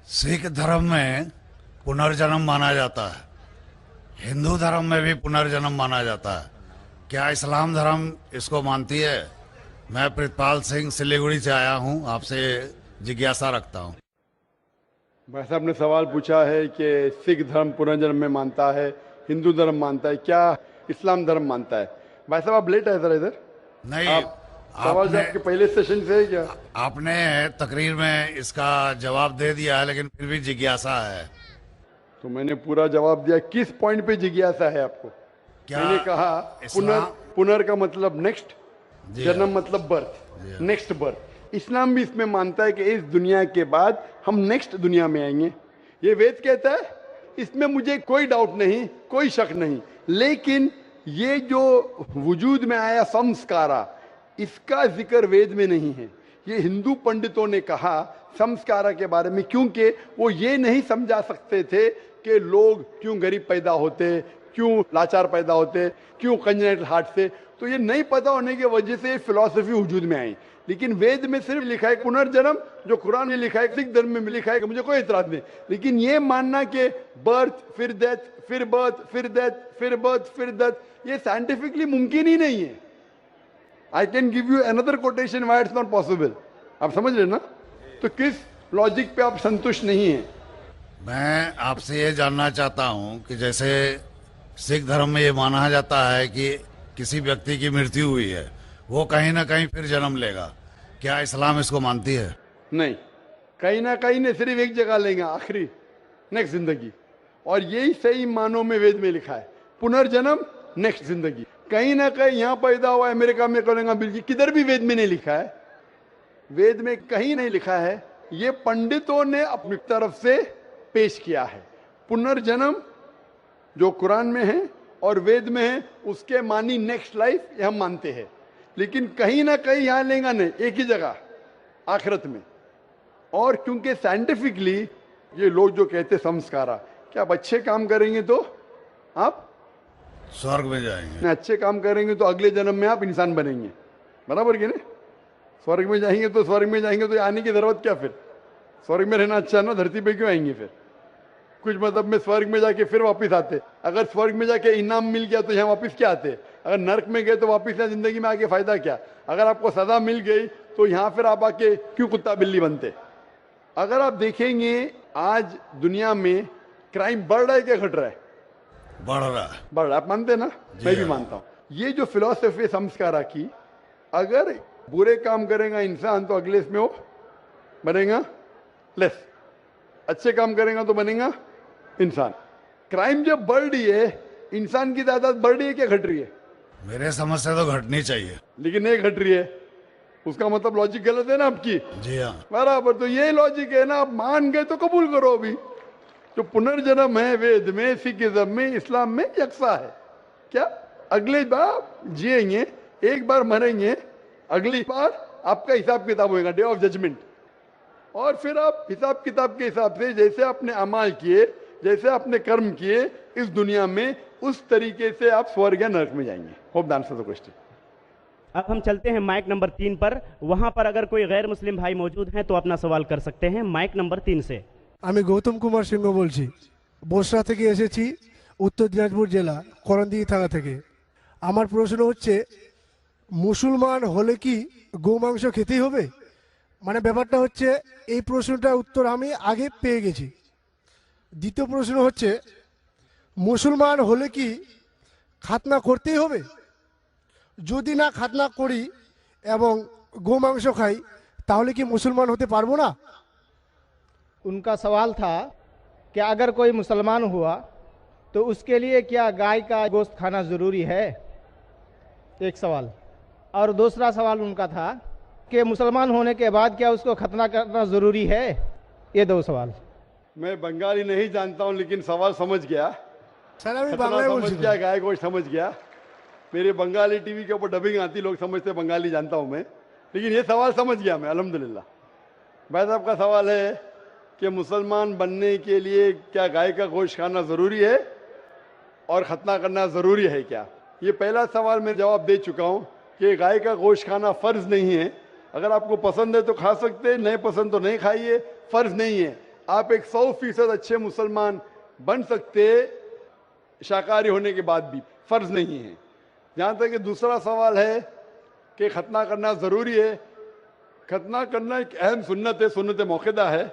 सिख धर्म में पुनर्जन्म माना जाता है, हिंदू धर्म में भी पुनर्जन्म माना जाता है। क्या इस्लाम धर्म इसको मानती है? मैं प्रितपाल सिंह सिलीगुड़ी से आया हूं, आपसे जिज्ञासा रखता हूं। भाई साहब ने सवाल पूछा है कि सिख धर्म पुनर्जन्म में मानता है, हिंदू धर्म मानता है, क्या इस्लाम धर्म मानता है। भाई साहब आप लेट आए जरा इधर। नहीं, आप सवाल आपने आपके पहले सेशन से है क्या? आपने तकरीर में इसका जवाब दे दिया है, लेकिन फिर भी जिज्ञासा है। तो मैंने पूरा जवाब दिया। किस पॉइंट पे जिज्ञासा है आपको? क्या मैंने कहा पुनर का मतलब नेक्स्ट, जी जन्म हाँ। मतलब बर्थ, जी हाँ। Next birth. इस्लाम भी इसमें मानता है कि इस दुनिया के बाद हम नेक्स्ट दुनिया में आएंगे। ये वेद कहता है, इसमें मुझे कोई डाउट नहीं, कोई शक नहीं। लेकिन ये जो वजूद में आया संस्कारा, इसका जिक्र वेद में नहीं है। ये हिंदू पंडितों ने कहा संस्कारा के बारे में, क्योंकि वो ये नहीं समझा सकते थे कि लोग क्यों गरीब पैदा होते, क्यों लाचार पैदा होते, क्यों कंजेनिटल हार्ट से। तो ये नहीं पता होने की वजह से फिलॉसफी वजूद में आई। लेकिन वेद में सिर्फ लिखा है पुनर्जन्म, जो कुरान में लिखा है, सिख धर्म में लिखा है, कि मुझे कोई इतराज नहीं। लेकिन ये मानना कि बर्थ फिर डेथ फिर बर्थ फिर डेथ फिर बर्थ फिर डेथ, ये साइंटिफिकली मुमकिन ही नहीं है। I can give you another quotation why it's not possible. आप समझ रहे ना? तो किस लॉजिक पे आप संतुष्ट नहीं है? मैं आपसे ये जानना चाहता हूं कि जैसे सिख धर्म में ये माना जाता है कि किसी व्यक्ति की मृत्यु हुई है, वो कहीं ना कहीं फिर जन्म लेगा। क्या इस्लाम इसको मानती है? नहीं, कहीं ना कहीं ने सिर्फ एक जगह लेंगे, आखिरी, नेक्स्ट जिंदगी। और यही सही मानों में वेद में लिखा है, पुनर्जन्म नेक्स्ट जिंदगी। कहीं ना कहीं यहां पैदा हुआ, अमेरिका में करेंगे, बिल्कुल किधर भी वेद में नहीं लिखा है। वेद में कहीं नहीं लिखा है। ये पंडितों ने अपनी तरफ से पेश किया है। पुनर्जन्म जो कुरान में है और वेद में है, उसके मानी नेक्स्ट लाइफ, ये हम मानते हैं। लेकिन कहीं ना कहीं यहां लेगा नहीं, एक ही जगह, आखिरत में। और क्योंकि साइंटिफिकली ये लोग जो कहते संस्कारा, क्या आप अच्छे काम करेंगे तो आप स्वर्ग में जाएंगे, अच्छे काम करेंगे तो अगले जन्म में आप इंसान बनेंगे, बराबर कि नहीं? स्वर्ग में जाएंगे तो स्वर्ग में जाएंगे तो आने की जरूरत क्या फिर? स्वर्ग में रहना अच्छा ना, धरती पे क्यों आएंगे फिर? कुछ मतलब में स्वर्ग में जाके फिर वापस आते। अगर स्वर्ग में जाके इनाम मिल गया तो यहाँ वापस क्या आते? अगर नरक में गए तो वापस यहाँ जिंदगी में आके फायदा क्या? अगर आपको सजा मिल गई तो यहाँ फिर आप आके क्यों कुत्ता बिल्ली बनते? अगर आप देखेंगे आज दुनिया में क्राइम बढ़ रहा है क्या घट रहा है? बढ़ रहा है। बढ़ रहा है, आप मानते हैं ना? मैं भी हाँ। मानता हूँ। ये जो फिलोसफी संस्कारा की, अगर बुरे काम करेगा इंसान तो अगले इसमें वो बनेगा लेस, अच्छे काम करेगा तो बनेगा इंसान। क्राइम जब बढ़ रही है, इंसान की तादाद बढ़ रही है क्या घट रही है? मेरे समझ से तो घटनी चाहिए। लेकिन नहीं घट रही है, उसका मतलब लॉजिक गलत है ना आपकी? जी हाँ। बराबर। तो ये लॉजिक है ना, आप मान गए तो कबूल करो। अभी जो पुनर्जन्म है वेद में, सिखिज्म में, इस्लाम में यकसा है। क्या अगले बार जिएंगे, एक बार मरेंगे, अगली बार आपका हिसाब किताब होगा, डे ऑफ जजमेंट। और फिर आप हिसाब किताब के हिसाब से जैसे आपने अमाल किए, जैसे आपने कर्म किए इस दुनिया में, उस तरीके से आप स्वर्ग या नरक में जाएंगे। Hope the answer the question. अब हम चलते हैं माइक नंबर 3 पर। वहां पर अगर कोई गैर मुस्लिम भाई मौजूद हैं तो अपना सवाल कर सकते हैं। माइक नंबर 3 से। আমি গৌতম কুমার সিংহ বলছি, বসরা থেকে এসেছি, উত্তর দিনাজপুর জেলা করণদিঘি থানা থেকে। আমার প্রশ্ন হচ্ছে, মুসলমান হলে কি গোমাংস খেতেই হবে? মানে ব্যাপারটা হচ্ছে, এই প্রশ্নটার উত্তর আমি আগে পেয়ে গেছি। দ্বিতীয় প্রশ্ন হচ্ছে, মুসলমান হলে কি খাতনা করতেই হবে? যদি না খাতনা করি এবং গোমাংস খাই, তাহলে কি মুসলমান হতে পারবো না? उनका सवाल था कि अगर कोई मुसलमान हुआ तो उसके लिए क्या गाय का गोश्त खाना ज़रूरी है, एक सवाल। और दूसरा सवाल उनका था कि मुसलमान होने के बाद क्या उसको खतना करना ज़रूरी है। ये दो सवाल। मैं बंगाली नहीं जानता हूं, लेकिन सवाल समझ गया। স্যার আমি खतना বাংলায় समझ বলছি। गया, गाय गोश्त समझ गया। मेरे बंगाली टीवी के ऊपर डबिंग आती, लोग समझते बंगाली जानता हूं मैं, लेकिन ये सवाल समझ गया मैं, अल्हम्दुलिल्लाह। भाई साहब का सवाल है कि मुसलमान बनने के लिए क्या गाय का गोश्त खाना जरूरी है और खतना करना जरूरी है क्या? ये पहला सवाल मैं जवाब दे चुका हूं कि गाय का गोश्त खाना फर्ज नहीं है। अगर आपको पसंद है तो खा सकते हैं, नहीं पसंद तो नहीं खाइए, फर्ज नहीं है। आप एक 100% अच्छे मुसलमान बन सकते शाकाहारी होने के बाद भी, फर्ज नहीं है। जहां तक कि दूसरा सवाल है कि खतना करना जरूरी है, खतना करना एक अहम सुन्नत है, सुन्नत मौक़िदा है,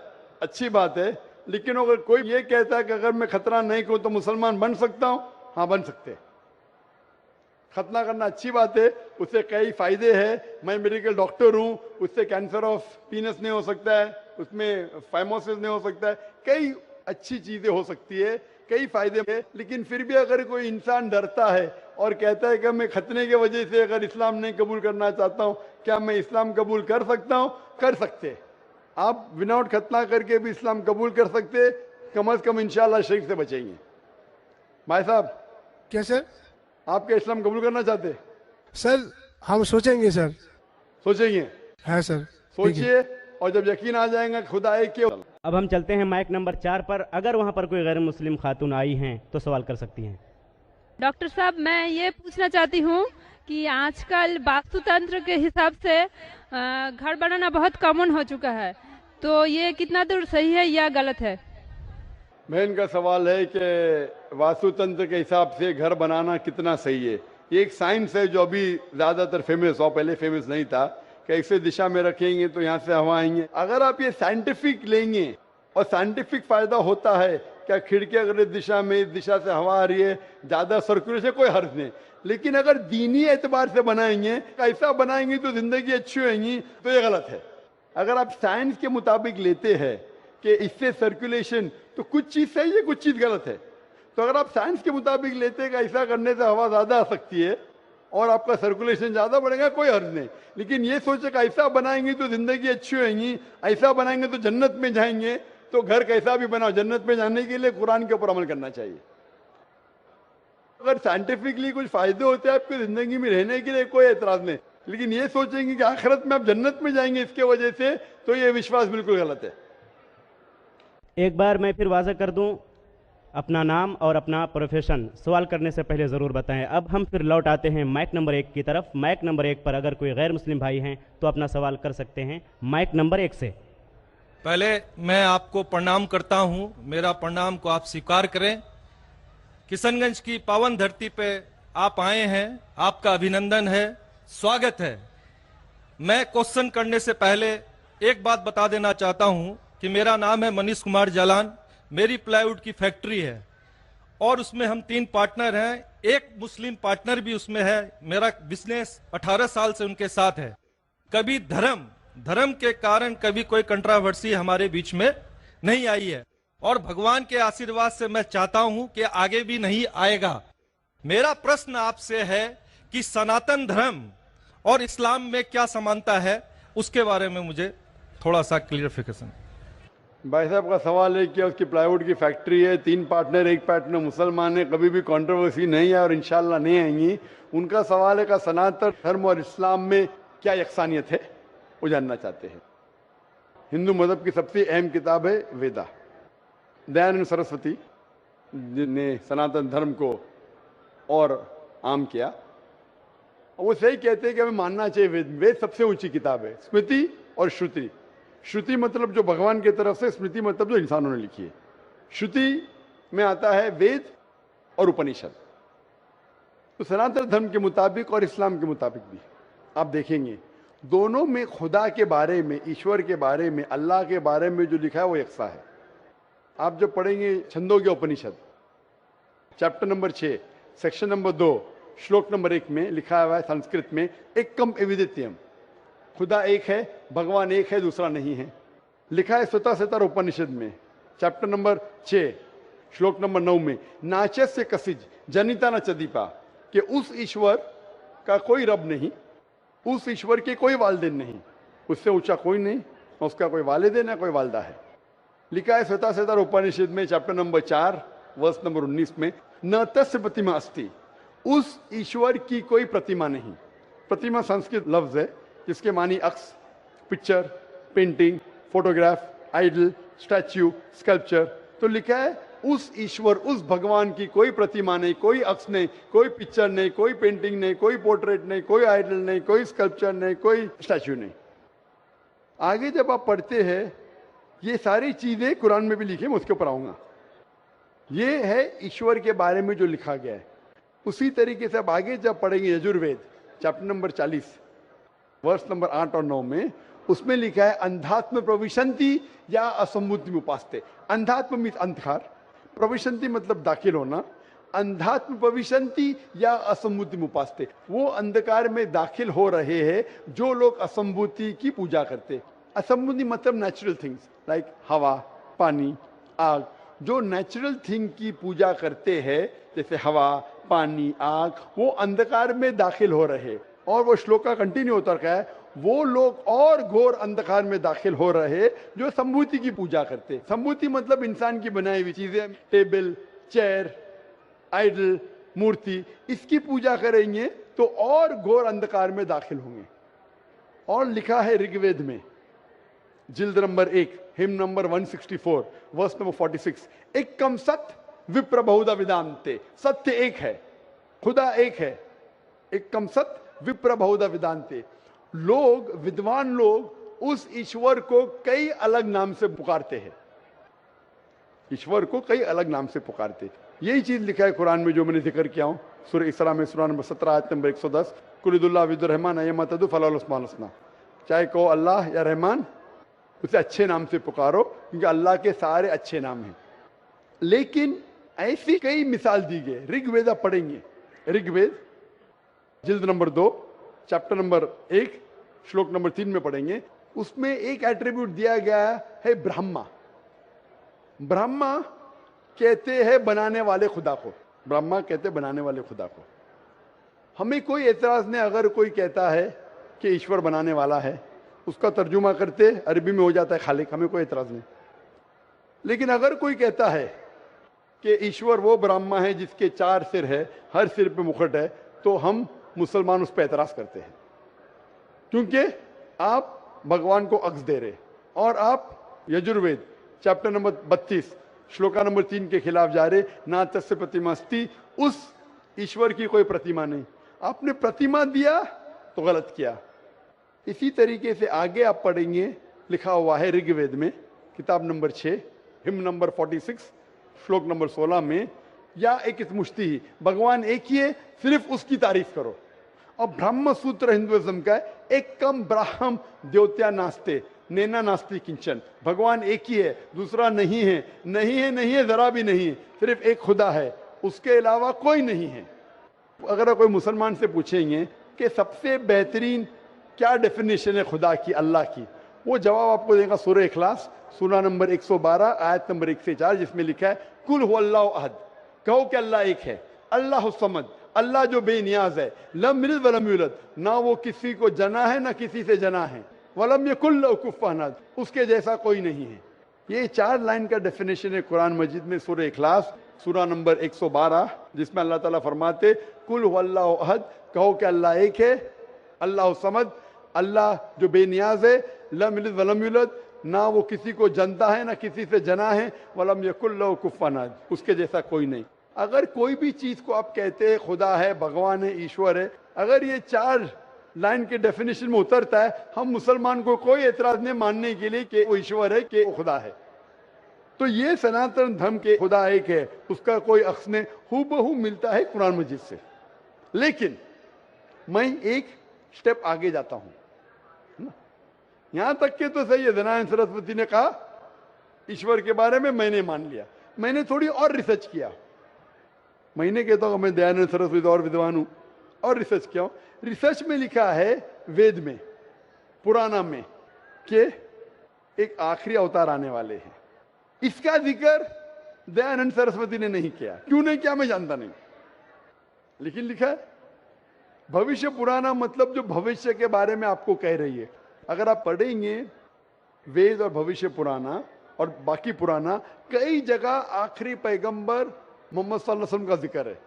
अच्छी बात है। लेकिन अगर कोई ये कहता है कि अगर मैं खतना नहीं करूं तो मुसलमान बन सकता हूं, हाँ बन सकते हैं। खतना करना अच्छी बात है, उससे कई फायदे हैं। मैं मेडिकल डॉक्टर हूं, उससे कैंसर ऑफ पीनस नहीं हो सकता है, उसमें फाइमोसिस नहीं हो सकता है, कई अच्छी चीजें हो सकती है, कई फायदे हैं। लेकिन फिर भी अगर कोई इंसान डरता है और कहता है कि मैं खतने की वजह से अगर इस्लाम नहीं कबूल करना चाहता हूं, क्या मैं इस्लाम कबूल कर सकता हूं? कर सकते। आप विदाउट खतना करके भी इस्लाम कबूल कर सकते, कम से कम इंशाअल्लाह शिर्क से बचेंगे। भाई साहब, क्या सर? आप क्या इस्लाम कबूल करना चाहते? सर हम सोचेंगे सर। सोचेंगे? है सर। सोचिए, और जब यकीन आ जाएगा खुदा एक के। अब हम चलते हैं माइक नंबर 4 पर। अगर वहां पर कोई गैर मुस्लिम खातून आई हैं तो सवाल कर सकती हैं। डॉक्टर साहब, मैं ये पूछना चाहती हूँ कि आजकल वास्तुतंत्र के हिसाब से घर बनाना बहुत कॉमन हो चुका है, तो ये कितना दूर सही है या गलत है? बहन का सवाल है कि वास्तुतंत्र के हिसाब से घर बनाना कितना सही है। ये एक साइंस है जो अभी ज्यादातर फेमस हो, पहले फेमस नहीं था, कि इसे दिशा में रखेंगे तो यहाँ से हवा आएंगे। अगर आप ये साइंटिफिक लेंगे और साइंटिफिक फायदा होता है, क्या खिड़की अगर इस दिशा में, इस दिशा से हवा आ रही है, ज्यादा सर्कुलेशन, कोई हर्ज नहीं। लेकिन अगर दीनी एतबार से बनाएंगे, ऐसा बनाएंगे तो जिंदगी अच्छी होगी, तो ये गलत है। अगर आप साइंस के मुताबिक लेते हैं कि इससे सर्कुलेशन, तो कुछ चीज सही है, कुछ चीज गलत है। तो अगर आप साइंस के मुताबिक लेते हैं कि ऐसा करने से हवा ज्यादा आ सकती है और आपका सर्कुलेशन ज्यादा बढ़ेगा, कोई हर्ज नहीं। लेकिन ये सोचे कि ऐसा बनाएंगे तो जिंदगी अच्छी होगी, ऐसा बनाएंगे तो जन्नत में जाएंगे, तो घर कैसा भी बनाओ, जन्नत में जाने के लिए कुरान के ऊपर अमल करना चाहिए। अगर साइंटिफिकली कुछ फायदे होते हैं आपकी जिंदगी में रहने के लिए, कोई एतराज नहीं। लेकिन ये सोचेंगे कि आखिरत में आप जन्नत में जाएंगे इसके वजह से, तो ये विश्वास बिल्कुल गलत है। एक बार मैं फिर वाज़ह कर दूं, अपना नाम और अपना प्रोफेशन सवाल करने से पहले ज़रूर बताएं। अब हम फिर लौट आते हैं माइक नंबर 1 की तरफ। माइक नंबर 1 पर अगर कोई गैर मुस्लिम भाई हैं तो अपना सवाल कर सकते हैं माइक नंबर 1 से। पहले मैं आपको प्रणाम करता हूं, मेरा प्रणाम को आप स्वीकार करें। किशनगंज की पावन धरती पे आप आए हैं, आपका अभिनंदन है, स्वागत है। मैं क्वेश्चन करने से पहले एक बात बता देना चाहता हूं कि मेरा नाम है मनीष कुमार जालान, मेरी प्लाईवुड की फैक्ट्री है और उसमें हम 3 पार्टनर हैं, एक मुस्लिम पार्टनर भी उसमें है। मेरा बिजनेस 18 साल से उनके साथ है। कभी धर्म के कारण कभी कोई कंट्रावर्सी हमारे बीच में नहीं आई है और भगवान के आशीर्वाद से मैं चाहता हूं कि आगे भी नहीं आएगा। मेरा प्रश्न आपसे है कि सनातन धर्म और इस्लाम में क्या समानता है, उसके बारे में मुझे थोड़ा सा क्लियरिफिकेशन। भाई साहब का सवाल है कि उसकी प्लाईवुड की फैक्ट्री है, 3 पार्टनर, एक पार्टनर मुसलमान है, कभी भी कंट्रोवर्सी नहीं है और इंशाल्लाह नहीं आएंगी। उनका सवाल है कि सनातन धर्म और इस्लाम में क्या यकसानियत है, वो जानना चाहते हैं। हिंदू मजहब की सबसे अहम किताब है वेदा। दयानंद सरस्वती ने सनातन धर्म को और आम किया, वो सही कहते हैं कि हमें मानना चाहिए वेद सबसे ऊंची किताब है। स्मृति और श्रुति, श्रुति मतलब जो भगवान की तरफ से, स्मृति मतलब जो इंसानों ने लिखी है। श्रुति में आता है वेद और उपनिषद। तो सनातन धर्म के मुताबिक और इस्लाम के मुताबिक भी आप देखेंगे दोनों में खुदा के बारे में, ईश्वर के बारे में, अल्लाह के बारे में जो लिखा है वो यकसा है। आप जब पढ़ेंगे छंदोग्य उपनिषद चैप्टर नंबर 6 सेक्शन नंबर 2 श्लोक नंबर 1 में लिखा हुआ है संस्कृत में, एकम एविदित्यम, खुदा एक है, भगवान एक है, दूसरा नहीं है। लिखा है स्वतः उपनिषद में चैप्टर नंबर 6 श्लोक नंबर 9 में, नाचस्य कसिज जनिता न चदीपा, कि उस ईश्वर का कोई रब नहीं, उस ईश्वर के कोई वालिदैन नहीं, उससे ऊंचा कोई नहीं, न उसका कोई वालिदैन है, कोई वालदा है। लिखा है स्वतः उपनिषद में चैप्टर नंबर 4 वर्स नंबर 19 में, न तस्य प्रतिमा अस्ति, उस ईश्वर की कोई प्रतिमा नहीं। प्रतिमा संस्कृत लफ्ज है जिसके मानी अक्स, picture, painting, photograph, idol, statue, sculpture. तो लिखा है उस ईश्वर, उस भगवान की कोई प्रतिमा नहीं, कोई अक्स नहीं, कोई पिक्चर नहीं, कोई पेंटिंग नहीं, कोई पोर्ट्रेट नहीं, कोई आइडल नहीं, कोई स्कल्पचर नहीं, कोई स्टैच्यू नहीं। आगे जब आप पढ़ते हैं ये सारी चीजें कुरान में भी लिखी है, मैं उसके ऊपर आऊंगा। ये है ईश्वर के बारे में जो लिखा गया है। उसी तरीके से अब आगे जब पढ़ेंगे यजुर्वेद चैप्टर नंबर 40 वर्ष नंबर 8 और 9 में, उसमें लिखा है अंधात्म प्रविशंति या असंभूति उपास्ते। अंधात्म मीन्स अंधकार, प्रविशंति मतलब दाखिल होना, अंधात्म प्रविशंति या असंभूति उपास्ते, वो अंधकार में दाखिल हो रहे हैं जो लोग असंभूति की पूजा करते। असंभूति मतलब नेचुरल थिंग्स लाइक हवा, पानी, आग, जो नेचुरल थिंग की पूजा करते हैं जैसे हवा, पानी, आग, वो अंधकार में दाखिल हो रहे। और वो श्लोक का कंटिन्यू होता है, वो लोग और घोर अंधकार में दाखिल हो रहे जो संभूति की पूजा करते। संभूति मतलब इंसान की बनाई हुई चीजें, टेबल, चेयर, आइडल, मूर्ति, इसकी पूजा करेंगे तो और घोर अंधकार में दाखिल होंगे। और लिखा है ऋग्वेद में जिल्द number 1 hymn number 164 verse number 46, एकम सत्य विप्र बहुधा विदांते। सत्य एक है, खुदा एक है, एकम सत्य विप्र बहुधा विदांते। लोग, विद्वान लोग उस ईश्वर को कई अलग नाम से पुकारते हैं, ईश्वर को कई अलग नाम से पुकारते। यही चीज लिखा है कुरान में जो मैंने जिक्र किया हूं, सूरह इसरा में सूरह नंबर 17 आयत नंबर 110, कुलिदुल्लाह विदुर रहमान अयमतदु फलाल उस्मान हसना। चाहे कहो अल्लाह या रहमान, उसे अच्छे नाम से पुकारो क्योंकि अल्लाह के सारे अच्छे नाम हैं। लेकिन ऐसी कई मिसाल दी गई। ऋग्वेद आप पढ़ेंगे, ऋग्वेद जिल्द नंबर 2 चैप्टर नंबर 1 श्लोक नंबर 3 में पढ़ेंगे। उसमें एक एट्रीब्यूट दिया गया है ब्रह्मा। ब्रह्मा कहते हैं बनाने वाले खुदा को, ब्रह्मा कहते हैं बनाने वाले खुदा को। हमें कोई एतराज नहीं अगर कोई कहता है कि ईश्वर बनाने वाला है, उसका तर्जुमा करते अरबी में हो जाता है खालिक, हमें कोई एतराज नहीं। लेकिन अगर कोई कहता है कि ईश्वर वो ब्रह्मा है जिसके 4 सिर है, हर सिर पे मुकुट है, तो हम मुसलमान उस पर एतराज करते हैं, क्योंकि आप भगवान को अक्स दे रहे और आप Yajurveda chapter number 32 shloka number 3 के खिलाफ जा रहे। ना तस्य प्रतिमास्ति, उस ईश्वर की कोई प्रतिमा नहीं, आपने प्रतिमा दिया तो गलत किया। इसी तरीके से आगे आप पढ़ेंगे, लिखा हुआ है ऋग्वेद में किताब नंबर 6 हिम नंबर 46 श्लोक नंबर 16 में, या एक मुश्ती ही, भगवान एक ही है, सिर्फ उसकी तारीफ करो। और ब्रह्म सूत्र हिंदुइज्म का है, एक कम ब्राह्म द्योत्या नास्ते नैना नास्ति किंचन। भगवान एक ही है, दूसरा नहीं है, नहीं है, नहीं है, जरा भी नहीं है, सिर्फ एक खुदा है, उसके अलावा कोई नहीं है। अगर कोई मुसलमान से पूछेंगे कि सबसे बेहतरीन क्या डेफिनेशन है खुदा की, अल्लाह की, वो जवाब आपको देगा सूरह इखलास सूरा नंबर 112 आयत नंबर 1 से 4, जिसमें लिखा है कुल हुवल्लाहु अहद, कहो कि अल्लाह एक है, अल्लाह समद, अल्लाह जो बेनियाज है, लम यलिद वलम यूलद, ना वो किसी को जना है ना किसी से जना है, वलम यकुल लहू कुफुवन अहद, उसके जैसा कोई नहीं है। ये 4 लाइन का डेफिनेशन है कुरान मजीद में सूरह इखलास सूरा नंबर 112, जिसमें अल्लाह ताला फरमाते कुल हुवल्लाहु अहद, कहो कि अल्लाह एक है, अल्लाह समद, अल्लाह जो बेनियाज है, लम यलिद वलम यूलद, ना वो किसी को जनता है ना किसी से जना है, वलम यकुल लहू कुफुवन अहद, उसके जैसा कोई नहीं। अगर कोई भी चीज को आप कहते हैं खुदा है, भगवान है, ईश्वर है, अगर ये 4 लाइन के डेफिनेशन में उतरता है, हम मुसलमान को कोई एतराज नहीं मानने के लिए कि वो ईश्वर है, कि वो खुदा है। तो ये सनातन धर्म के खुदा एक है, उसका कोई अक्स नहीं, हूबहू मिलता है कुरान मजीद से। लेकिन मैं एक स्टेप आगे जाता हूं, यहां तक के तो सही है, दयानंद सरस्वती ने कहा ईश्वर के बारे में, मैंने मान लिया। मैंने थोड़ी और रिसर्च किया, मैंने कहता हूं मैं दयानंद सरस्वती और विद्वान हूं, और रिसर्च किया। रिसर्च में लिखा है वेद में, पुराना में, कि एक आखिरी अवतार आने वाले हैं। इसका जिक्र दयानंद सरस्वती ने नहीं किया, क्यों नहीं किया मैं जानता नहीं, लेकिन लिखा है भविष्य पुराना, मतलब जो भविष्य के बारे में आपको कह रही है। अगर आप पढ़ेंगे वेद और भविष्य पुराना और बाकी पुराना, कई जगह आखिरी पैगंबर मोहम्मद सल्लल्लाहु अलैहि वसल्लम का जिक्र है।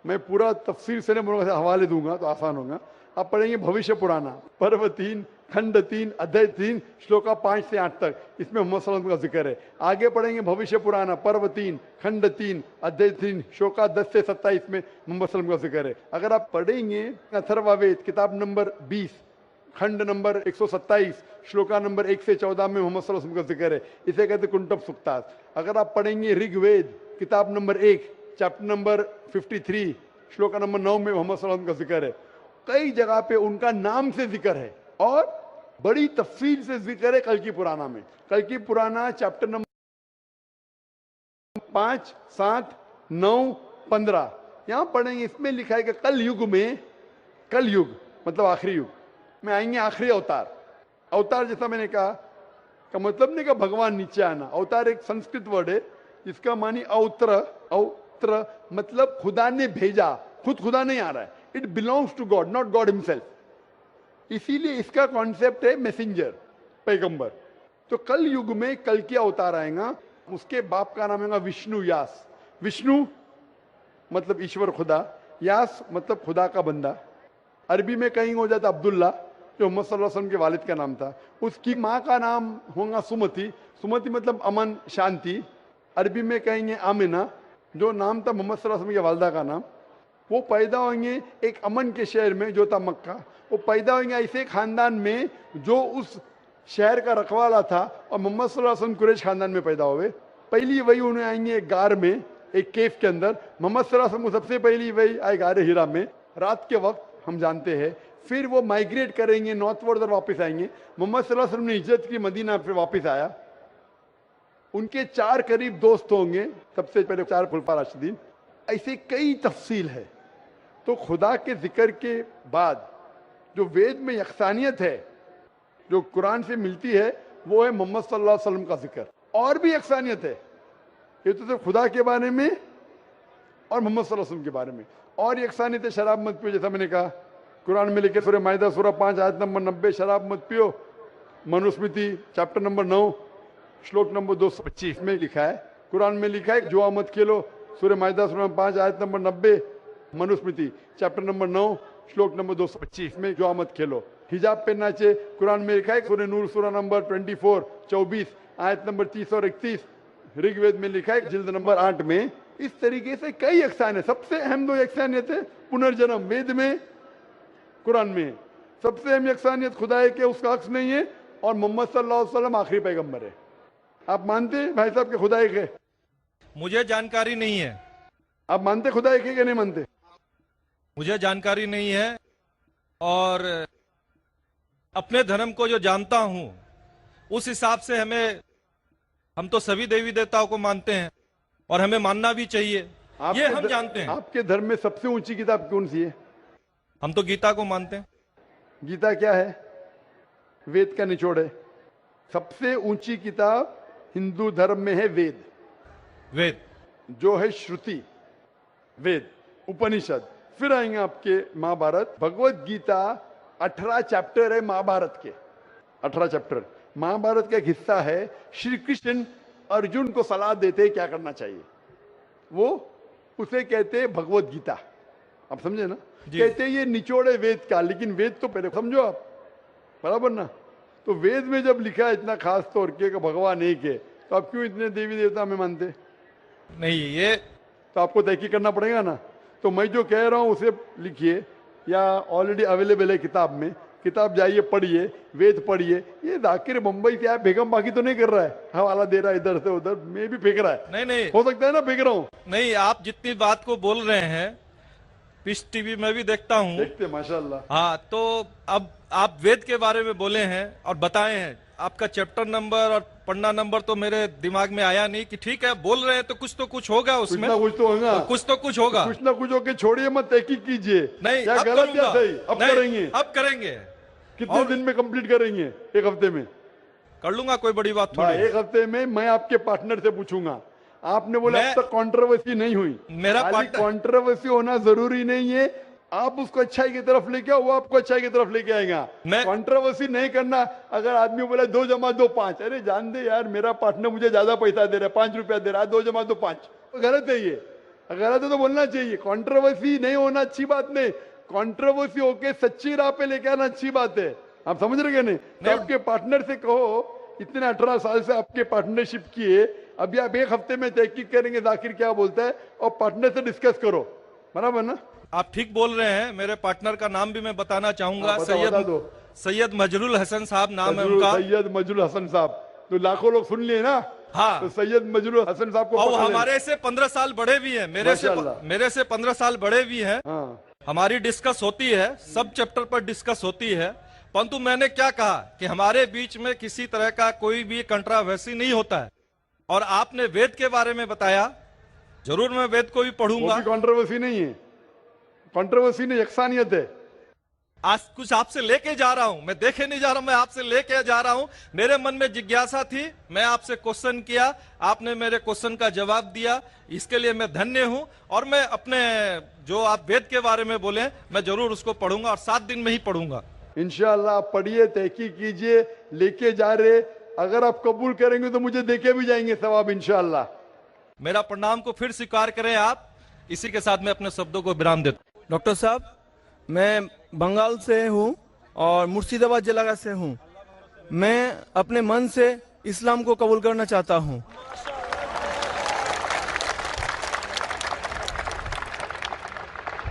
मैं पूरा तफसीर से नहीं बोलूंगा, हवाले दूंगा तो आसान होगा। आप पढ़ेंगे भविष्य पुराना पर्व 3 खंड 3 अध्याय 3 श्लोका 5 से 8 तक, इसमें मोहम्मद सल्लल्लाहु अलैहि वसल्लम का जिक्र है। आगे पढ़ेंगे भविष्य पुराना पर्व 3 खंड 3 अध्याय 3 श्लोका 10 से 27 में मोहम्मद सल्लल्लाहु अलैहि वसल्लम का जिक्र है। अगर आप पढ़ेंगे अथर्ववेद किताब नंबर 20 खंड नंबर 127 श्लोका नंबर 1 से 14 में मोहम्मद सल्लल्लाहु अलैहि वसल्लम का जिक्र है। इसे कहते कुंटब सुक्तास। अगर आप पढ़ेंगे ऋग्वेद किताब number 1 chapter number 53 shloka number 9 में मोहम्मद सल्लल्लाहु अलैहि वसल्लम का जिक्र है। कई जगह पे उनका नाम से जिक्र है और बड़ी तफसील से जिक्र है कल की पुराना में। कल की पुराना चैप्टर नंबर 5, 7, 9, 15 यहां पढ़ेंगे। इसमें लिखा है कि कल युग में, कल युग मतलब आखिरी युग में आएंगे आखिरी अवतार। अवतार जैसा मैंने कहा का मतलब नहीं कि भगवान नीचे आना। अवतार एक संस्कृत वर्ड है जिसका मानी अवत्र। अवत्र मतलब खुदा ने भेजा, खुद खुदा नहीं आ रहा है। It belongs to God, not God himself. इसीलिए इसका कॉन्सेप्ट है मैसेंजर, पैगंबर। तो कल युग में कल की अवतार आएगा। उसके बाप का नाम है विष्णु यास। विष्णु मतलब ईश्वर खुदा, यास मतलब खुदा का बंदा। अरबी में कहीं हो जाता अब्दुल्ला जो मोहम्मद सल्लल्लाहु अलैहि वसल्लम के वालिद का नाम था। उसकी माँ का नाम होगा सुमति। सुमति मतलब अमन, शांति। अरबी में कहेंगे आमिना जो नाम था मोहम्मद सल्लल्लाहु अलैहि वसल्लम के वालिदा का नाम। वो पैदा होंगे एक अमन के शहर में जो था मक्का। वो पैदा होंगे ऐसे खानदान में जो उस शहर का रखवाला था और मोहम्मद सल्लल्लाहु अलैहि वसल्लम कुरैश खानदान में पैदा हुए। पहली वही उन्हें आएंगे एक गार में, एक केव के अंदर। मोहम्मद सल्लल्लाहु अलैहि वसल्लम सबसे पहली वही आए गार हिरा में रात के वक्त, हम जानते हैं। फिर वो माइग्रेट करेंगे नॉर्थ वर्ड, वापस आएंगे। मोहम्मद सल्लल्लाहु अलैहि वसल्लम ने हिजरत की, मदीना पे वापस आया। उनके 4 करीब दोस्त होंगे, सबसे पहले 4 खुलफा राशिदीन। ऐसे कई तफसील है। तो खुदा के जिक्र के बाद जो वेद में यकसानियत है जो कुरान से मिलती है वो है मोहम्मद सल्लल्लाहु अलैहि वसल्लम का जिक्र। और भी यकसानियत है, ये तो सिर्फ खुदा के बारे में और मोहम्मद सल्लल्लाहु अलैहि वसल्लम के बारे में। और यकसानियत है शराब मत पियो, जैसा मैंने कहा कुरान में लिखे सूरह माइदा सूरह 5 आयत नंबर 90 शराब मत पियो। मनुस्मृति चैप्टर नंबर 9 श्लोक नंबर 225 में लिखा है। कुरान में लिखा है जुआ मत खेलो, सूरह माइदा सूरह 5 आयत नंबर 90। मनुस्मृति चैप्टर नंबर 9 श्लोक नंबर 225 में जुआ मत खेलो। हिजाब पहनना चाहिए, कुरान में लिखा है सूरह नूर सूरह नंबर 24 आयत नंबर 30 और 31। ऋग्वेद में लिखा है जिल्द नंबर 8 में। इस तरीके से कई यकसानियत। सबसे अहम 2 यकसानियत है पुनर्जन्म, वेद में कुरान में। सबसे अहम यकसानियत खुदा है कि उसका अक्स नहीं है और मोहम्मद सल्लल्लाहु अलैहि वसल्लम आखिरी पैगंबर है। आप मानते हैं भाई साहब के खुदा एक है? मुझे जानकारी नहीं है। आप मानते खुदा एक है कि नहीं मानते? मुझे जानकारी नहीं है और अपने धर्म को जो जानता हूं उस हिसाब से हम तो सभी देवी देवताओं को मानते हैं और हमें मानना भी चाहिए, ये हम जानते हैं। आपके धर्म में सबसे ऊंची किताब कौन सी है? हम तो गीता को मानते हैं। गीता क्या है? वेद का निचोड़ है। सबसे ऊंची किताब हिंदू धर्म में है वेद। वेद जो है श्रुति, वेद, उपनिषद। फिर आएंगे आपके महाभारत। भगवत गीता 18 चैप्टर है महाभारत के, 18 चैप्टर। महाभारत का एक हिस्सा है। श्री कृष्ण अर्जुन को सलाह देते हैं क्या करना चाहिए, वो उसे कहते हैं भगवत गीता। आप समझे ना? कहते हैं ये निचोड़ है वेद का, लेकिन वेद तो पहले समझो आप, बराबर ना? तो वेद में जब लिखा है इतना खास तौर के भगवान एक है, तो आप क्यों इतने देवी देवता में मानते नहीं? ये तो आपको तहकीक करना पड़ेगा ना। तो मैं जो कह रहा हूं उसे लिखिए या ऑलरेडी अवेलेबल है किताब में। किताब जाइए पढ़िए, वेद पढ़िए। ये जाकिर मुंबई से आया बेगम बाकी तो नहीं कर रहा है, हवाला दे रहा है इधर से उधर, मैं भी फेंक रहा है। नहीं हो सकता है ना फेंक रहा हूं। नहीं, आप जितनी बात को बोल रहे हैं पीस टीवी में भी देखता हूँ, देखते माशाल्लाह। हाँ, तो अब आप वेद के बारे में बोले हैं और बताए हैं। आपका चैप्टर नंबर और पन्ना नंबर तो मेरे दिमाग में आया नहीं कि ठीक है बोल रहे हैं तो कुछ होगा उसमें। कुछ तो होगा, कुछ तो कुछ होगा, कुछ ना कुछ होके छोड़िए मत, तहकीक कीजिए। नहीं क्या अब गलत या सही? अब नहीं, करेंगे। अब करेंगे। कितने दिन में कंप्लीट करेंगे? 1 हफ्ते में कर लूंगा, कोई बड़ी बात थोड़ी। 1 हफ्ते में मैं आपके पार्टनर से पूछूंगा। आपने बोला अब तक कंट्रोवर्सी नहीं हुई। मेरा कंट्रोवर्सी होना जरूरी नहीं है। आप उसको अच्छाई की तरफ लेके आओ, वो आपको अच्छाई की तरफ लेके आएगा। कंट्रोवर्सी नहीं करना। अगर आदमी बोला 2 जमा 2 5, अरे जान दे यार, मेरा पार्टनर मुझे ज्यादा पैसा दे रहा है, 5 रुपया दे रहा है, 2 जमा 2 5, गलत है ये। गलत है तो बोलना चाहिए। कंट्रोवर्सी नहीं होना अच्छी बात नहीं, कंट्रोवर्सी होके सच्ची राह पे लेके आना अच्छी बात है। आप समझ रहे हैं? नहीं आपके पार्टनर से कहो, इतने 18 साल से आपके पार्टनरशिप किए, अभी आप 1 हफ्ते में तहकीक करेंगे जाकिर क्या बोलता है और पार्टनर से डिस्कस करो, बराबर ना? आप ठीक बोल रहे हैं। मेरे पार्टनर का नाम भी मैं बताना चाहूंगा। सैयद मजरुल हसन साहब नाम है मजरूर उनका। सैयद मजरूर हसन साहब, तो लाखों लोग सुन लिए ना। हाँ। तो सैयद मजरूर हसन साहब को और पकड़ लेना। हमारे से 15 साल बड़े भी हैं, माशाल्लाह। मेरे से 15 साल बड़े भी हैं। हाँ, हमारी डिस्कस होती है, सब चैप्टर पर डिस्कस होती है, परंतु मैंने क्या कहा कि हमारे बीच में किसी तरह का कोई भी कंट्रोवर्सी नहीं होता है। और आपने वेद के बारे में बताया, जरूर मैं वेद को भी वो पढ़ूंगा। भी कंट्रोवर्सी नहीं है, कंट्रोवर्सी नहीं, यकसानियत है। आज कुछ आपसे लेके जा रहा हूं, मैं देखे नहीं जा रहा हूं, मैं आपसे लेके जा रहा हूं। मेरे मन में जिज्ञासा थी, मैं आपसे क्वेश्चन किया, आपने मेरे क्वेश्चन का जवाब दिया, इसके लिए मैं धन्य हूं। और मैं अपने जो आप वेद के बारे में बोले, मैं जरूर उसको पढ़ूंगा और 7 दिन में ही पढ़ूंगा। इंशाअल्लाह आप पढ़िए, तहकीक कीजिए, लेके जा रहे, अगर आप कबूल करेंगे तो मुझे देके भी जाएंगे सवाब इंशाअल्लाह। मेरा प्रणाम को फिर स्वीकार करें आप। इसी के साथ मैं अपने शब्दों को विराम देता हूं। डॉक्टर साहब, मैं बंगाल से हूँ और मुर्शिदाबाद जिला से हूँ। मैं अपने मन से इस्लाम को कबूल करना चाहता हूँ।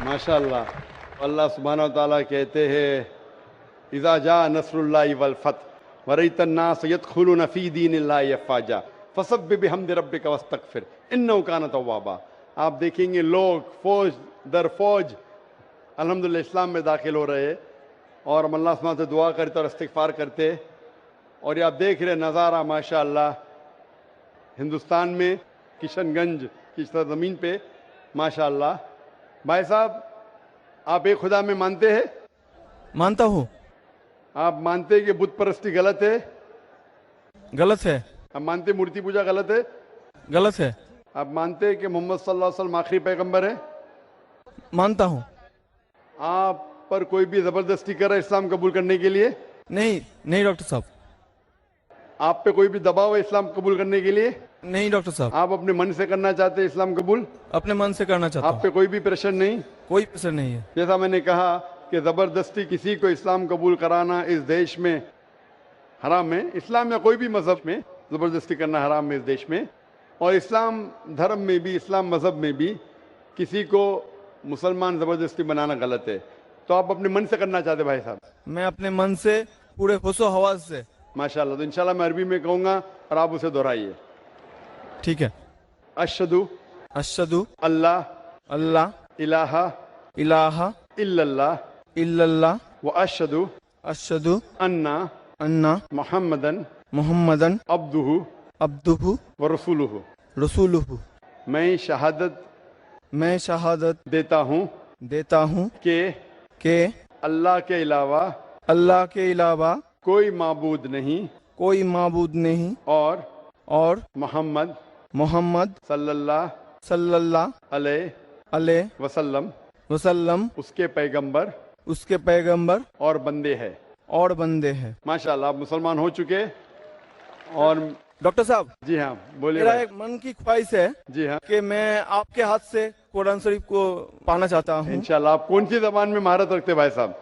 माशाअल्लाह, अल्लाह सुब्हानहू व तआला कहते हैं, इज़ा जा नस्रुल्लाहि वल फतह वरअयतन नास यदखुलून फी दीनिल्लाहि अफ़वाजा फसब्बिह बिहम्दि रब्बिका वस्तगफिर इन्नहु कान तव्वाबा। आप देखेंगे लोग फौज दर फौज अल्हम्दुलिल्लाह इस्लाम में दाखिल हो रहे हैं और हम अल्लाह सुब्हानहू से दुआ करते और इस्तिग़फ़ार करते। और ये आप देख रहे नज़ारा माशाअल्लाह हिंदुस्तान में किशनगंज की सरज़मीन पे माशाअल्लाह। भाई साहब, आप एक खुदा में मानते हैं? मानता हूँ। आप मानते हैं कि बुत परस्ती गलत है? गलत है। आप मानते हैं मूर्ति पूजा गलत है? गलत है। आप मानते हैं कि मोहम्मद सल्लल्लाहु अलैहि वसल्लम आखिरी पैगंबर है? मानता हूँ। आप पर कोई भी जबरदस्ती कर रहा है इस्लाम कबूल करने के लिए? नहीं, नहीं डॉक्टर साहब। आप पे कोई भी दबाव है इस्लाम कबूल करने के लिए? नहीं डॉक्टर साहब। आप अपने मन से करना चाहते हैं इस्लाम कबूल? अपने मन से करना चाहता आप हूँ। पे कोई भी प्रेशर नहीं? कोई प्रेशर नहीं है। जैसा मैंने कहा कि जबरदस्ती किसी को इस्लाम कबूल कराना इस देश में हराम है। इस्लाम या कोई भी मजहब में जबरदस्ती करना हराम है इस देश में। और इस्लाम धर्म में भी, इस्लाम मजहब में भी किसी को मुसलमान जबरदस्ती बनाना गलत है। तो आप अपने मन से करना चाहते भाई साहब? मैं अपने मन से पूरे होशो हवास से। माशाल्लाह। तो इंशाल्लाह मैं अरबी में कहूंगा और आप उसे दोहराइए। ठीक है। अशहदु अशहदु अल्लाह अल्लाह इलाहा इलाहा इल्लल्लाह इल्लल्लाह व अशहदु अशहदु अन्ना अन्ना मुहम्मदन मुहम्मदन अब्दुहु अब्दुहु व रसूलुहु। रसूलुहु। मैं शहादत देता हूँ कि अल्लाह के अलावा अल्लाह के अलावा कोई माबूद नहीं माबूद नहीं और मोहम्मद सल्लल्लाहु अलैहि वसल्लम उसके पैगंबर और बंदे हैं। माशाल्लाह, आप मुसलमान हो चुके। और डॉक्टर साहब, जी हाँ, बोलिए मेरा भाई। एक मन की ख्वाहिश है जी हाँ, कि मैं आपके हाथ से कुरान शरीफ को पाना चाहता हूँ। इंशाल्लाह। आप कौन सी जबान में महारत रखते भाई साहब?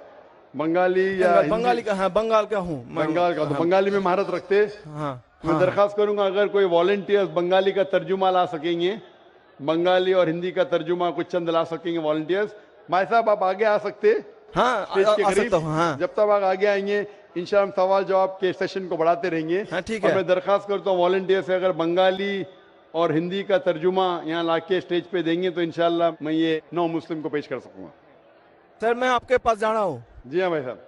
बंगाली या हिंदी? बंगाली का? हाँ, बंगाल का हूँ। बंगाल का। तो बंगाली में महारत रखते। हाँ। मैं दरखास्त करूंगा अगर कोई वॉलंटियर्स बंगाली का तर्जुमा ला सकेंगे, बंगाली और हिंदी का तर्जुमा कुछ चंद ला सकेंगे वॉलंटियर्स। भाई साहब, आप आगे आ सकते हैं हाँ, स्टेज के आ करीब। सकता हूँ। हाँ। जब तक आप आगे आएंगे इंशाल्लाह हम सवाल जवाब के सेशन को बढ़ाते रहेंगे। हाँ, ठीक और है। मैं दरखास्त करता हूँ वॉलंटियर से, अगर बंगाली और हिंदी का तर्जुमा यहाँ लाके स्टेज पे देंगे तो इंशाल्लाह मैं ये 9 मुस्लिम को पेश कर सकूंगा। सर, मैं आपके पास जाना हूँ। जी हाँ भाई साहब।